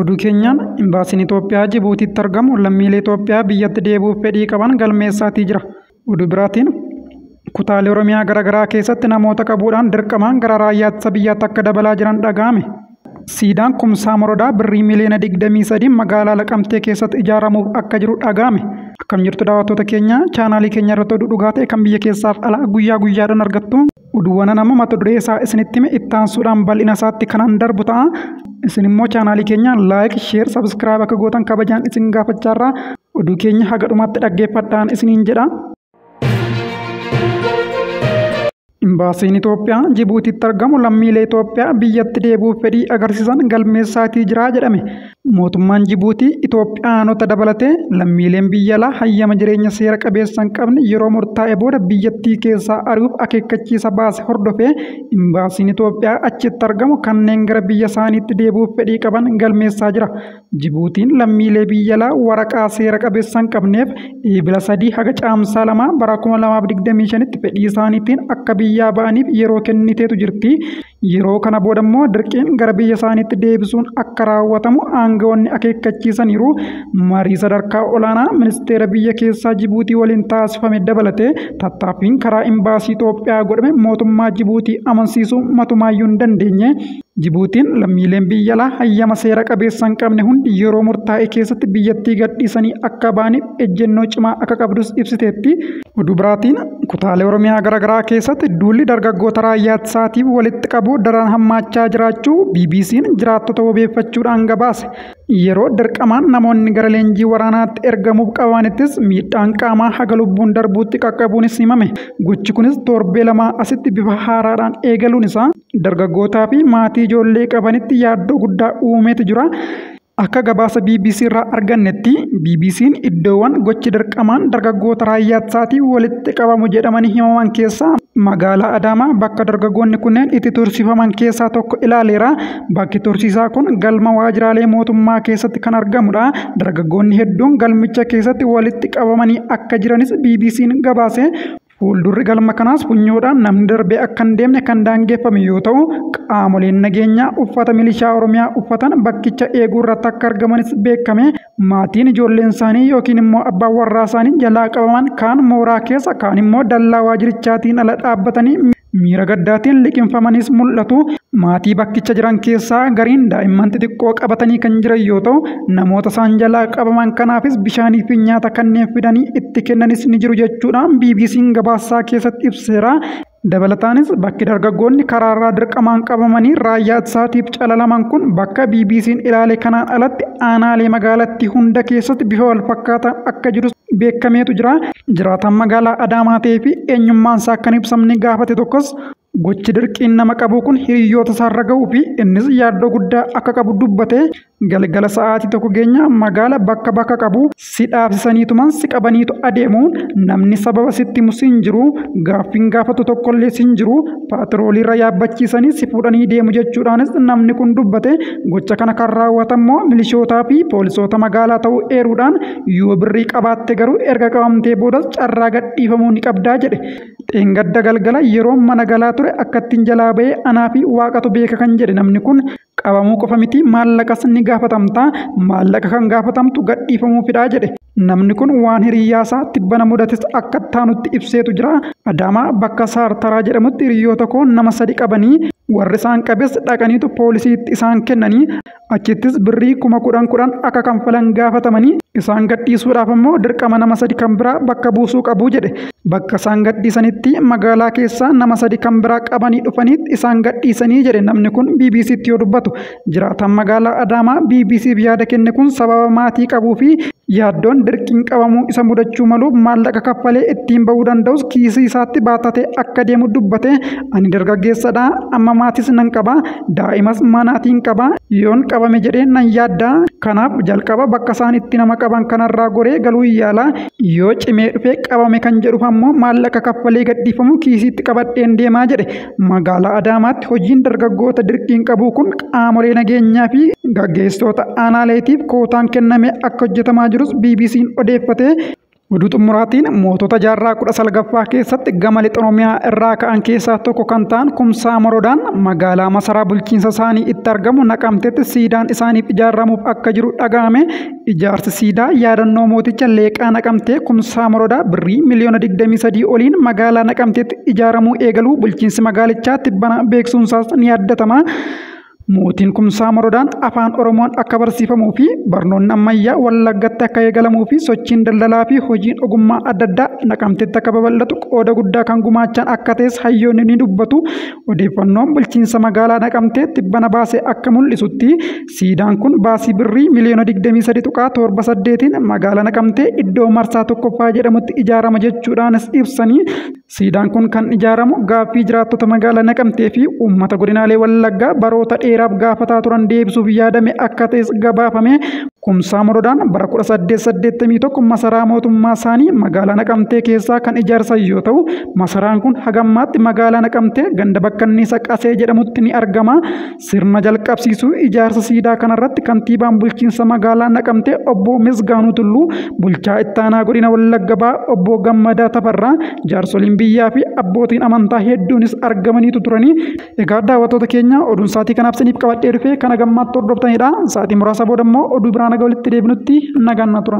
Oduu keenyaan imbaasiin Itoophiyaa Jibuutiitti argamu lammiilee Itoophiyaa biyyatti deebi'uuf fedhii qaban galmeessaatii jira. Oduu biraatiin kutaalee Oromiyaa garaagaraa keessatti namoota qabuudhaan dirqamaan gara raayyaa ittisa biyyaatti akka dabalaa jiran dhaga'ame. Siidaan Kumsaa Morodaa birrii miliyoona 23 magaalaa Laqamtee keessatti ijaaramuuf akka jiru dhaga'ame. Akkam jirtu daawwattoota keenya chaanaalii keenya irratti oduu dhugaa ta'e kan biyya keessaaf alaa guyyaa guyyaadhaan argattu. Oduuwwan nama mata duree isaa isinitti hime itti aansuudhaan bal'ina isaatti kanan darbu ta'a. Isin immoo chaanaalii keenya laayik, sheer, sabskiraayib akka gootan kabajaan isin gaafachaarraa oduu keenya haga dhumaatti dhaggeeffadhaan isiniin jedha. Imbaasiin Itoophiyaa Jibuutiitti argamu lammiilee Itoophiyaa biyyatti deebi'uuf fedhii agarsiisan galmeessaatii jira jedhame. Mootummaan Jibuutii Itoophiyaanota dabalatee lammiileen biyya alaa hayyama jireenya seera qabeessa hin qabne yeroo murtaa'e booda biyyattii keessaa ari'uuf akeekkachiisa baase hordofee imbaasiin Itoophiyaa achitti argamu kanneen gara biyya isaaniitti deebi'uuf fedhii qaban galmeessaa jira. Jibuutiin lammiilee biyya alaa waraqaa seera qabeessa hin qabneef eebila 3 haga caamsaa 2 bara 2025tti fedhii isaaniitiin akka biyyaa ba'aniif yeroo kenniteetu jirti. Yeroo kana booda immoo dirqiin gara biyya isaaniitti deebisuun akka raawwatamu aangawoonni akeekkachiisaniiru. Marii sadarkaa olaanaa ministeera biyya keessaa Jibuutii waliin taasifame dabalatee tattaaffiin karaa imbaasii Itoophiyaa godhame mootummaa Jibuutii amansiisuu matumaayyuu hin dandeenye. Jibuutiin lammiileen biyya alaa hayyama seera qabeessa hin qabne hundi yeroo murtaa'e keessatti biyyattii gadhiisanii akka ba'aniif ejjennoo cimaa akka qabdus ibsiteetti. Oduu biraatiin kutaalee Oromiyaa garaagaraa keessatti duulli dargaggoota raayyaa ittisaatiif walitti qabu daran hammaachaa jiraachuu BBC'n jiraattota wabeeffachuudhaan gabaase. Yeroo dirqamaan namoonni gara leenjii waraanaatti ergamuuf qabanittis miidhaan qaamaa haga lubbuun darbuutti qaqqabuunis himame. Gochi kunis torbee lamaa asitti bifa haaraadhaan eegaluun isaa dargaggootaa fi maatii ijoollee qabanitti yaaddoo guddaa uumeetu jira. Akka gabaasa BBC irraa argannetti BBC'n iddoowwan gochi dirqamaan dargaggoota raayyaa ittisaatii walitti qabamu jedhamanii himaman keessaa magaalaa Adaamaa bakka dargaggoonni kunneen itti tursiifaman keessaa tokko ilaaleera. Bakki tursiisaa kun galma waajjiraalee mootummaa keessatti kan argamudha. Dargaggoonni hedduun galmicha keessatti walitti qabamanii akka jiranis BBC'n gabaase. Fuuldurri galma kanaas funyoodhaan namni darbee akka hin deemne kan daangeffame yoo ta'u, qaamoleen nageenyaa uffata milishaa Oromiyaa uffatan bakkicha eeguu irratti akka argamanis beekame. Maatiin ijoolleen isaanii yookiin immoo abbaan warraa isaanii jalaa qabaman kaan mooraa keessa kaan immoo dallaa waajjirichaatiin ala dhaabbatanii miira gaddaatiin liqinfamanis mul'atu. Maatii bakkicha jiran keessaa gariin daa'imman xixiqqoo qabatanii kan jiran yoo ta'u, namoota isaan jalaa qabaman kanaafis bishaanii fi nyaata kanneen fidanii itti kennanis ni jiru jechuudhaan BBC'n gabaasaa keessatti ibseera. Dabalataanis bakki dargaggoonni karaarraa dirqamaan qabamanii raayyaa ittisaatiif calalaman kun bakka BBC'n ilaale kanaan alatti aanaalee magaalattii hunda keessatti bifa wal fakkaataan akka jirus beekameetu jira. Jiraataan magaalaa Adaamaa ta'ee fi eenyummaan isaa akka hin ibsamne gaafate tokkos gochi dirqiin nama qabu kun hiriyoota isaarra ga'uu fi innis yaaddoo guddaa akka qabu dubbate. Galgala sa'aatii tokko geenya magaala bakka qabu si dhaabsisaniituman si qabaniitu adeemuun namni sababa sitti musiin jiru gaaffiin gaafatu tokkollee sin jiru paatirooliirra yaabbachiisanii si fuudhanii deemu jechuudhaanis namni kun dubbate. Gocha kana kan raawwatammoo milishootaa fi poolisoota magaalaa ta'uu eeruudhaan yoo birrii qabaatte garuu erga qabamtee boodas carraa gadhiifamuu ni qabdaa jedhe. Xeengadda galgala yeroo mana galaa ture akka ittiin jalaa ba'ee anaa fi waaqatu beeka kan jedhe namni kun qabamuu qofa miti maallaqas ni gaafatamta, maallaqa kan gaafatamtu gadhiifamuufidha jedhe. Namni kun waan hiriyyaasaa tibbana mudates akka taanutti ibseetu jira. Adaamaa bakka Saartaraa jedhamutti hiriyoota koo nama 3 qabanii warri isaan qabes dhaqaniitu poolisiitti isaan kennanii achittis birrii 10,000 akka kanfalan gaafatamanii isaan gadhiisuudhaaf immoo dirqama nama 3 kan biraa bakka buusuu qabu jedhe. Bakka isaan gadhiisanitti magaalaa keessaa nama 3 kan biraa qabanii dhufaniitti isaan gadhiisanii jedhe namni kun BBC'tti yoo dubbatu. Jiraataan magaalaa Adaamaa BBC'f yaada kenne kun sababa maatii qabuu fi yaaddoon dirqiin qabamuu isa mudachuu malu maallaqa kaffalee ittiin bahuu danda'us kiisii isaatti baatatee akka deemu dubbate. Ani dargaggeessadha amma maatis nan qaba daa'imas manaatiin qaba yoon qabame jedhee nan yaadda. Kanaaf jalqaba bakka isaan itti nama qaban kanarraa goree galuu yaala yoo cimee dhufee qabame kan jedhuuf ammoo maallaqa kaffalee gadhiifamu kiisiitti qabadheen deemaa jedhe. Magaalaa Adaamaatti hojiin dargaggoota dirqiin qabuu kun qaamolee nageenyaa fi gaggeessitoota aanaaleetiif kootaan kenname akka hojjetamaa jirus BBC'n odeeffate. Oduu xumuraatiin mootota jaarraa 19ffaa keessatti gama lixa Oromiyaa irraa ka'an keessaa tokko kan ta'an Kumsaa Moroodaan magaalaa masaraa bulchiinsa isaanii itti argamu Naqamteetti siidaan isaaniif ijaaramuuf akka jiru dhaga'ame. Ijaarsi siidaa yaadannoo mooticha Leeqaa Naqamtee Kumsaa Moroodaa birrii miliyoona 23 oliin magaalaa Naqamteetti ijaaramuu eegaluu bulchiinsi magaalichaa tibbana beeksisuunsaas ni yaadatama. Mootiin Kumsaa Moroodaan afaan Oromoon akka barsiifamuu fi barnoonni ammayyaa Wallaggatti akka eegalamuu fi sochiin daldalaa fi hojiin ogummaa adda addaa Naqamteetti akka babal'atu qooda guddaa kan gumaachan akka ta'es hayyoonni ni dubbatu. Odeeffannoon bulchiinsa magaalaa Naqamtee tibbana baasee akka mul'isutti siidaan kun baasii birrii miliyoona 23.78 magaalaa Naqamtee iddoo marsaa tokkoffaa jedhamutti ijaarama jechuudhaanis ibsanii. Siidaan kun kan ijaaramu gaaffii jiraattota magaalaa Naqamtee fi uummata godinaalee Wallaggaa baroota dheeraaf gaafataa turan deebisuuf yaadame akka ta'es gabaafame. Kumsaa Moroodaan bara 1881 masaraa mootummaa isaanii magaalaa Naqamtee keessaa kan ijaarsan yoo ta'u, masaraan kun hagammaatti magaalaa Naqamtee ganda bakkanniisa Qasee jedhamutti ni argama. Sirna jalqabsiisuu ijaarsa siidaa kanarratti kantiibaan bulchiinsa magaalaa Naqamtee obbo Misgaanuu Tulluu, bulchaa ittaanaa godina Wallagga Bahaa obbo Gammadaa Tafarraa, jaarsoliin biyyaa fi abbootiin amantaa hedduunis argamaniitu turani. Egaa daawwattoota keenya oduun sa'aatii kanaaf isiniif qabadhee dhufe kana gammaatti hordoftanidha. Sa'aatii muraasa booda immoo oduu biraan walitti deebinutti nagaan tura.